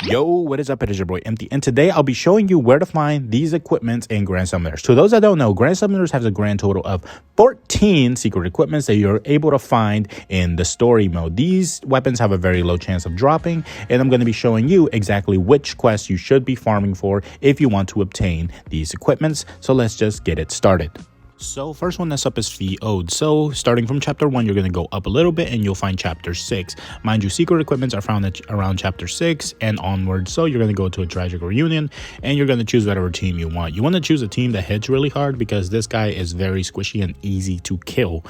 Yo, what is up? It is your boy Empty, and today I'll be showing you where to find these equipments in Grand Summoners. To those that don't know, Grand Summoners has a grand total of 14 secret equipments that you're able to find in the story mode. These weapons have a very low chance of dropping, and I'm going to be showing you exactly which quests you should be farming for if you want to obtain these equipments. So let's just get it started. So first one that's up is Fee Ode. So starting from chapter 1, you're going to go up a little bit and you'll find chapter 6. Mind you, secret equipments are found at around chapter 6 and onwards. So you're going to go to a tragic reunion and you're going to choose whatever team you want. You want to choose a team that hits really hard because this guy is very squishy and easy to kill.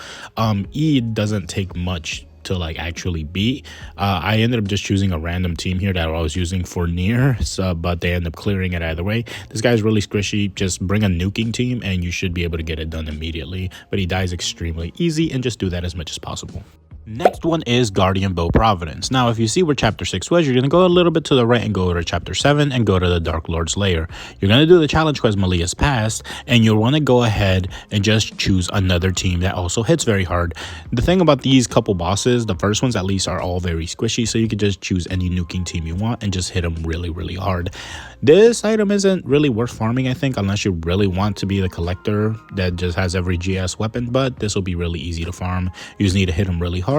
E doesn't take much to like actually beat. I ended up just choosing a random team here that I was using for near, but they end up clearing it either way. This guy's really squishy. Just bring a nuking team and you should be able to get it done immediately, but he dies extremely easy, and just do that as much as possible. Next one is Guardian Bow Providence. Now, if you see where chapter 6 was, you're going to go a little bit to the right and go to chapter 7 and go to the Dark Lord's Lair. You're going to do the challenge quest Malia's Past, and you'll want to go ahead and just choose another team that also hits very hard. The thing about these couple bosses, the first ones at least, are all very squishy, so you can just choose any nuking team you want and just hit them really, really hard. This item isn't really worth farming, I think, unless you really want to be the collector that just has every GS weapon, but this will be really easy to farm. You just need to hit them really hard,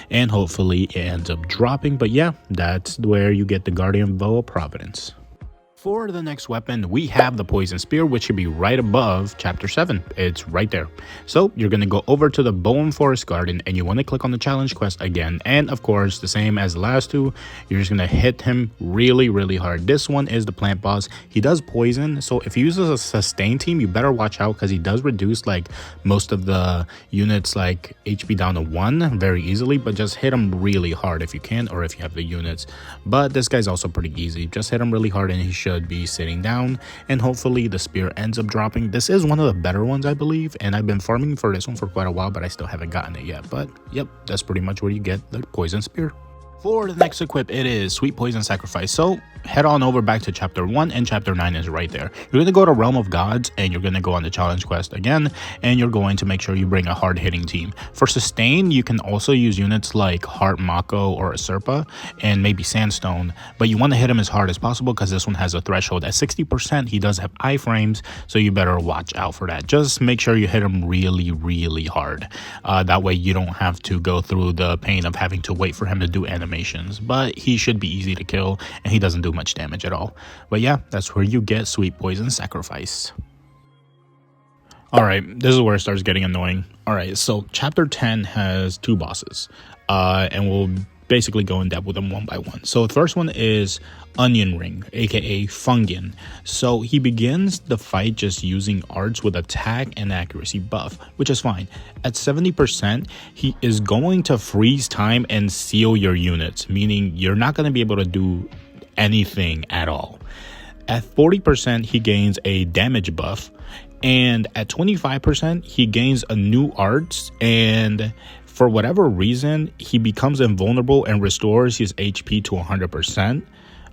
and hopefully it ends up dropping. But yeah, that's where you get the Guardian Bow of Providence. For the next weapon, we have the Poison Spear, which should be right above chapter 7. It's right there. So you're going to go over to the Bowen Forest Garden and you want to click on the challenge quest again. And of course, the same as the last two, you're just going to hit him really, really hard. This one is the plant boss. He does poison. So if he uses a sustain team, you better watch out because he does reduce like most of the units like HP down to 1 very easily, but just hit him really hard if you can, or if you have the units. But this guy's also pretty easy. Just hit him really hard and he should be sitting down, and hopefully the spear ends up dropping. This is one of the better ones, I believe, and I've been farming for this one for quite a while, but I still haven't gotten it yet. But yep, that's pretty much where you get the Poison Spear. For the next equip, it is Sweet Poison Sacrifice. So head on over back to chapter 1, and chapter 9 is right there. You're going to go to Realm of Gods and you're going to go on the challenge quest again, and you're going to make sure you bring a hard hitting team. For sustain, you can also use units like Heart Mako or Acerpa and maybe Sandstone, but you want to hit him as hard as possible because this one has a threshold at 60%. He does have iframes, so you better watch out for that. Just make sure you hit him really, really hard. That way you don't have to go through the pain of having to wait for him to do animations, but he should be easy to kill and he doesn't do much damage at all. But yeah, that's where you get Sweet Poison Sacrifice. Alright, this is where it starts getting annoying. Alright, so chapter 10 has 2 bosses, and we'll basically go in depth with them one by one. So the first one is Onion Ring, aka Fungian. So he begins the fight just using arts with attack and accuracy buff, which is fine. At 70%, he is going to freeze time and seal your units, meaning you're not going to be able to do anything at all. At 40%, he gains a damage buff, and at 25%, he gains a new arts, and for whatever reason, he becomes invulnerable and restores his HP to 100%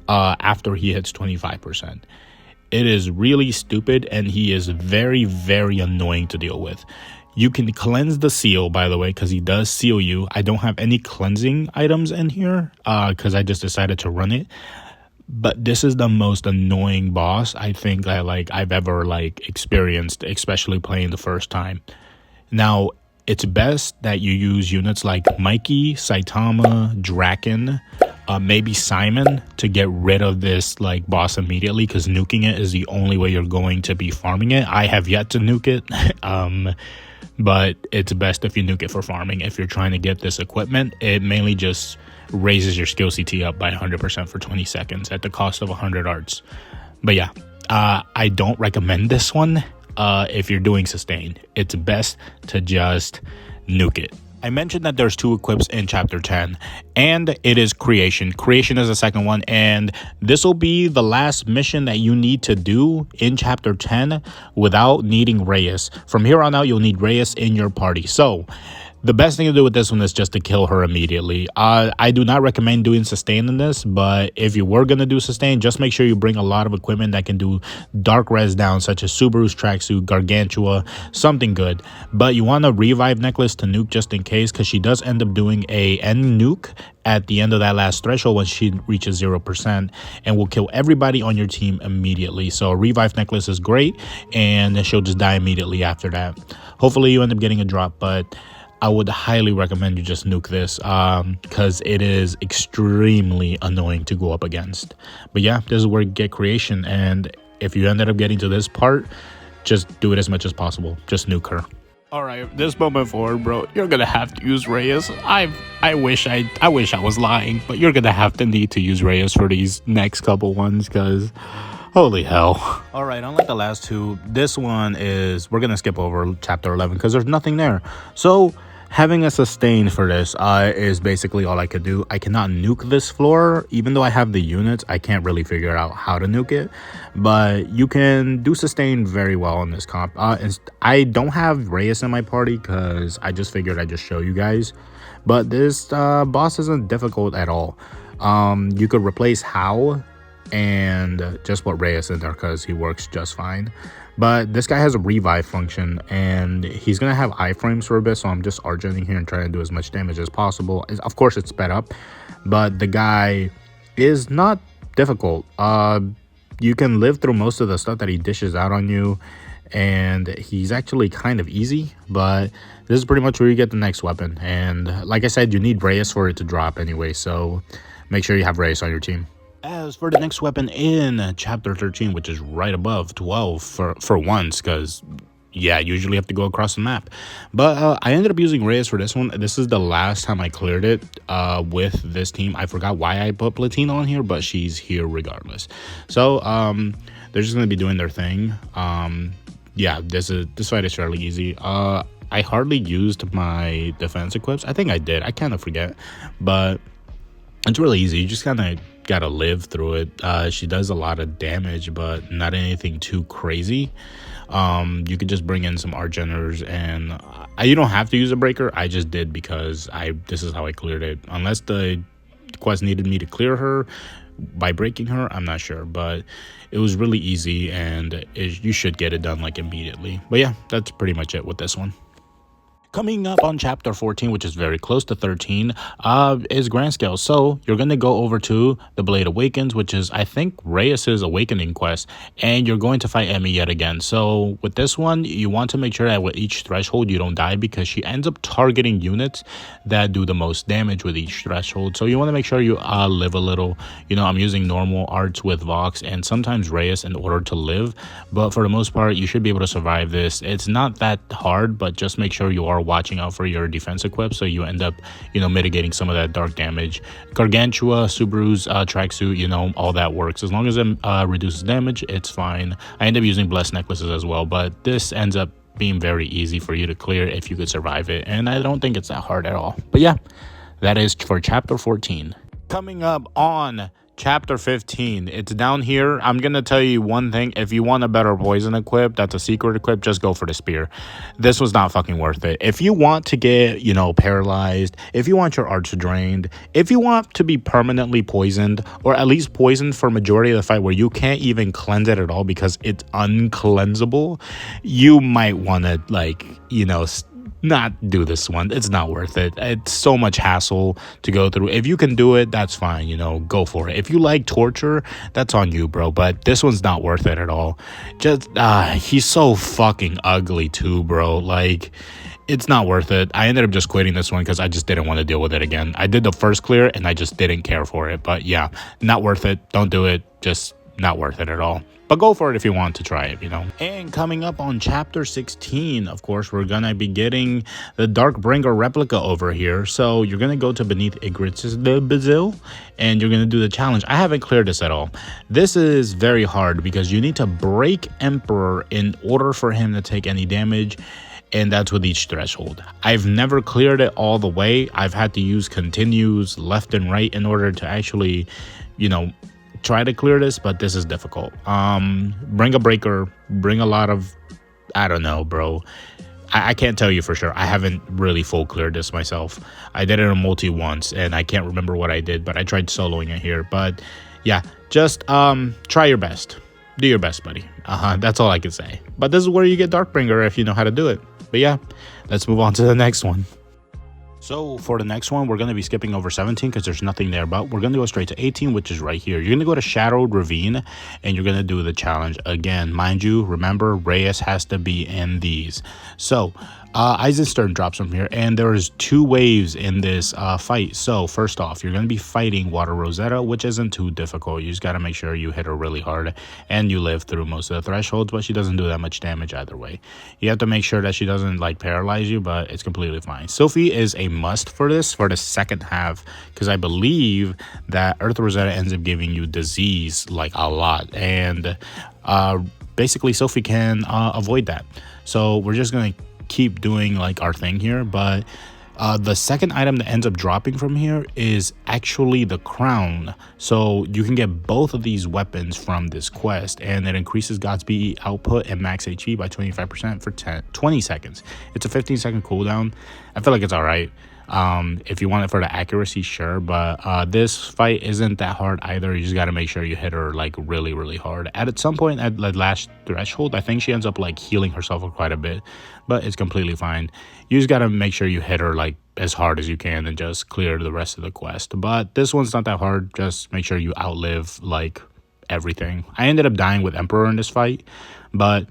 after he hits 25%. It is really stupid, and he is very, very annoying to deal with. You can cleanse the seal, by the way, because he does seal you. I don't have any cleansing items in here because I just decided to run it. But this is the most annoying boss I think I've ever experienced, especially playing the first time. Now, it's best that you use units like Mikey, Saitama, Draken, maybe Simon to get rid of this boss immediately, because nuking it is the only way you're going to be farming it. I have yet to nuke it, but it's best if you nuke it for farming. If you're trying to get this equipment, it mainly just raises your skill CT up by 100% for 20 seconds at the cost of 100 arts. But yeah, I don't recommend this one. If you're doing sustain, it's best to just nuke it. I mentioned that there's 2 equips in chapter 10, and it is Creation. Creation is the second one, and this will be the last mission that you need to do in chapter 10 without needing RAYAS. From here on out, you'll need RAYAS in your party. So The best thing to do with this one is just to kill her immediately. I do not recommend doing sustain in this, but if you were going to do sustain, just make sure you bring a lot of equipment that can do dark res down, such as Subaru's tracksuit, Gargantua, something good. But you want a revive necklace to nuke just in case, because she does end up doing a end nuke at the end of that last threshold when she reaches 0% and will kill everybody on your team immediately. So a revive necklace is great, and she'll just die immediately after that. Hopefully you end up getting a drop, but I would highly recommend you just nuke this because it is extremely annoying to go up against. But yeah, this is where you get creation, and if you ended up getting to this part, just do it as much as possible. Just nuke her. All right, this moment forward, bro, you're gonna have to use RAYAS. I wish I was lying, but you're gonna need to use RAYAS for these next couple ones, because holy hell. All right, unlike the last two, this one is, we're gonna skip over chapter 11 because there's nothing there. So having a sustain for this is basically all I could do. I cannot nuke this floor. Even though I have the units, I can't really figure out how to nuke it. But you can do sustain very well in this comp. I don't have RAYAS in my party because I just figured I'd just show you guys. But this boss isn't difficult at all. You could replace How and just put RAYAS in there because he works just fine. But this guy has a revive function, and he's going to have iframes for a bit, so I'm just argenting here and trying to do as much damage as possible. Of course, it's sped up, but the guy is not difficult. You can live through most of the stuff that he dishes out on you, and he's actually kind of easy, but this is pretty much where you get the next weapon. And like I said, you need RAYAS for it to drop anyway, so make sure you have RAYAS on your team. As for the next weapon in chapter 13, which is right above 12 for once, because yeah, usually have to go across the map. But I ended up using RAYAS for this one. This is the last time I cleared it with this team. I forgot why I put Platina on here, but she's here regardless. So they're just gonna be doing their thing. Yeah, this fight is fairly easy. I hardly used my defense equips. I think I did. I kind of forget, but it's really easy. You just kind of gotta live through it. She does a lot of damage, but not anything too crazy. You could just bring in some art generators, and you don't have to use a breaker. I just did because this is how I cleared it. Unless the quest needed me to clear her by breaking her, I'm not sure, but it was really easy, and you should get it done like immediately. But yeah, that's pretty much it with this one. Coming up on chapter 14, which is very close to 13, is Grand Scale. So you're going to go over to the Blade Awakens, which is, I think, RAYAS' Awakening quest, and you're going to fight Emmy yet again. So with this one, you want to make sure that with each threshold, you don't die, because she ends up targeting units that do the most damage with each threshold. So you want to make sure you live a little. You know, I'm using normal arts with Vox and sometimes RAYAS in order to live, but for the most part, you should be able to survive this. It's not that hard, but just make sure you are watching out for your defense equip, so you end up, you know, mitigating some of that dark damage. Gargantua, Subaru's tracksuit, you know, all that works. As long as it reduces damage, it's fine. I end up using blessed necklaces as well, but this ends up being very easy for you to clear if you could survive it, and I don't think it's that hard at all. But yeah, that is for chapter 14. Coming up on chapter 15, it's down here. I'm gonna tell you one thing: if you want a better poison equip, that's a secret equip, just go for the spear. This was not fucking worth it. If you want to get, you know, paralyzed, if you want your arts drained, if you want to be permanently poisoned, or at least poisoned for majority of the fight where you can't even cleanse it at all because it's uncleansable, you might want to, like, you know, not do this one. It's not worth it. It's so much hassle to go through. If you can do it, that's fine, you know, go for it. If you like torture, that's on you, bro, but this one's not worth it at all. Just he's so fucking ugly too, bro. Like, it's not worth it. I ended up just quitting this one because I just didn't want to deal with it again. I did the first clear and I just didn't care for it. But yeah, not worth it. Don't do it. Just not worth it at all. But go for it if you want to try it, you know. And coming up on chapter 16, of course, we're going to be getting the Darkbringer replica over here. So you're going to go to beneath Igritz's the Bazil, and you're going to do the challenge. I haven't cleared this at all. This is very hard because you need to break Emperor in order for him to take any damage, and that's with each threshold. I've never cleared it all the way. I've had to use continues left and right in order to actually, you know, try to clear this, but this is difficult. Bring a breaker, bring a lot of, I don't know, bro. I can't tell you for sure. I haven't really full cleared this myself. I did it in a multi once, and I can't remember what I did, but I tried soloing it here. But yeah, just try your best. Do your best, buddy. That's all I can say. But this is where you get Darkbringer if you know how to do it. But yeah, let's move on to the next one. So for the next one, we're going to be skipping over 17 because there's nothing there, but we're going to go straight to 18, which is right here. You're going to go to Shadowed Ravine, and you're going to do the challenge again. Mind you, remember, RAYAS has to be in these. So Eisenstern drops from here, and there's 2 waves in this fight. So first off, you're going to be fighting Water Rosetta, which isn't too difficult. You just got to make sure you hit her really hard, and you live through most of the thresholds, but she doesn't do that much damage either way. You have to make sure that she doesn't like paralyze you, but it's completely fine. Sophie is a must for this for the second half, because I believe that Earth Rosetta ends up giving you disease like a lot, and basically Sophie can avoid that. So we're just going to keep doing like our thing here, but the second item that ends up dropping from here is actually the crown. So you can get both of these weapons from this quest, and it increases God's BE output and max HP by 25% for 20 seconds. It's a 15-second cooldown. I feel like it's all right. If you want it for the accuracy, sure, but this fight isn't that hard either. You just got to make sure you hit her like really, really hard. At some point at the last threshold, I think she ends up like healing herself quite a bit, but it's completely fine. You just got to make sure you hit her like as hard as you can and just clear the rest of the quest. But this one's not that hard. Just make sure you outlive like everything. I ended up dying with Emperor in this fight, but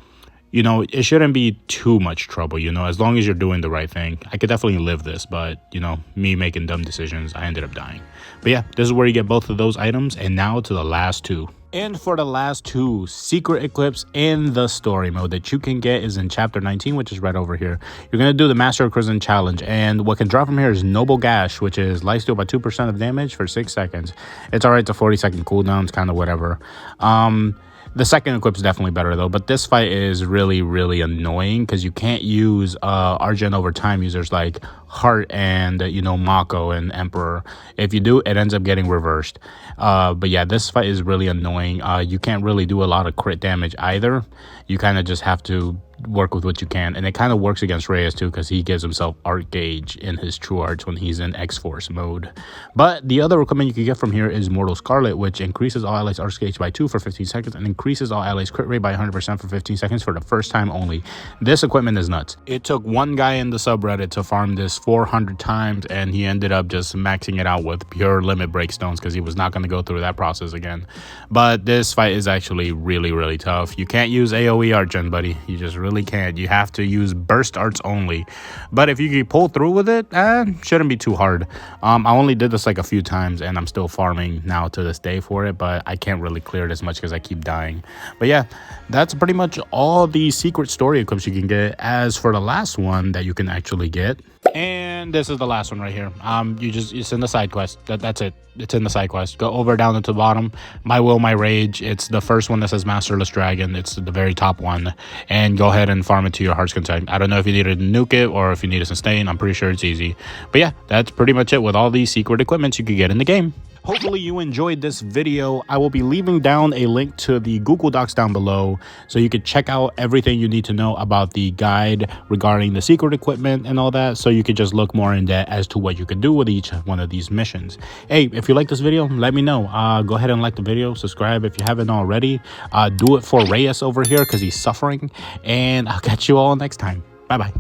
you know, it shouldn't be too much trouble, you know, as long as you're doing the right thing. I could definitely live this, but, you know, me making dumb decisions, I ended up dying. But yeah, this is where you get both of those items, and now to the last 2. And for the last 2 secret equips in the story mode that you can get is in chapter 19, which is right over here. You're going to do the Master of Prison challenge, and what can drop from here is Noble Gash, which is lifesteal by 2% of damage for 6 seconds. It's alright to 40-second cooldowns, kind of whatever. The second equip's definitely better though, but this fight is really, really annoying because you can't use Argent over time users like Heart and, you know, Mako and Emperor. If you do, it ends up getting reversed. But yeah, this fight is really annoying. You can't really do a lot of crit damage either. You kind of just have to work with what you can, and it kind of works against RAYAS too, because he gives himself art gauge in his true arts when he's in X-Force mode. But the other equipment you can get from here is Mortal Scarlet, which increases all allies art gauge by 2 for 15 seconds and increases all allies crit rate by 100% for 15 seconds for the first time only. This equipment is nuts. It took one guy in the subreddit to farm this 400 times, and he ended up just maxing it out with pure limit breakstones because he was not going to go through that process again. But this fight is actually really, really tough. You can't use AoE art gen, buddy. You just really can't. You have to use burst arts only, but if you can pull through with it, shouldn't be too hard. I only did this like a few times, and I'm still farming now to this day for it, but I can't really clear it as much because I keep dying. But yeah, that's pretty much all the secret story equips you can get. As for the last one that you can actually get, and this is the last one right here, it's in the side quest. That's it. It's in the side quest. Go over down at the bottom. My Will, My Rage. It's the first one that says Masterless Dragon. It's the very top one, and go ahead and farm it to your heart's content. I don't know if you need to nuke it or if you need to sustain. I'm pretty sure it's easy. But yeah, that's pretty much it with all these secret equipments you could get in the game. Hopefully you enjoyed this video. I will be leaving down a link to the Google Docs down below so you can check out everything you need to know about the guide regarding the secret equipment and all that, so you can just look more in depth as to what you can do with each one of these missions. Hey, if you like this video, let me know. Go ahead and like the video, subscribe if you haven't already. Do it for RAYAS over here because he's suffering, and I'll catch you all next time. Bye bye.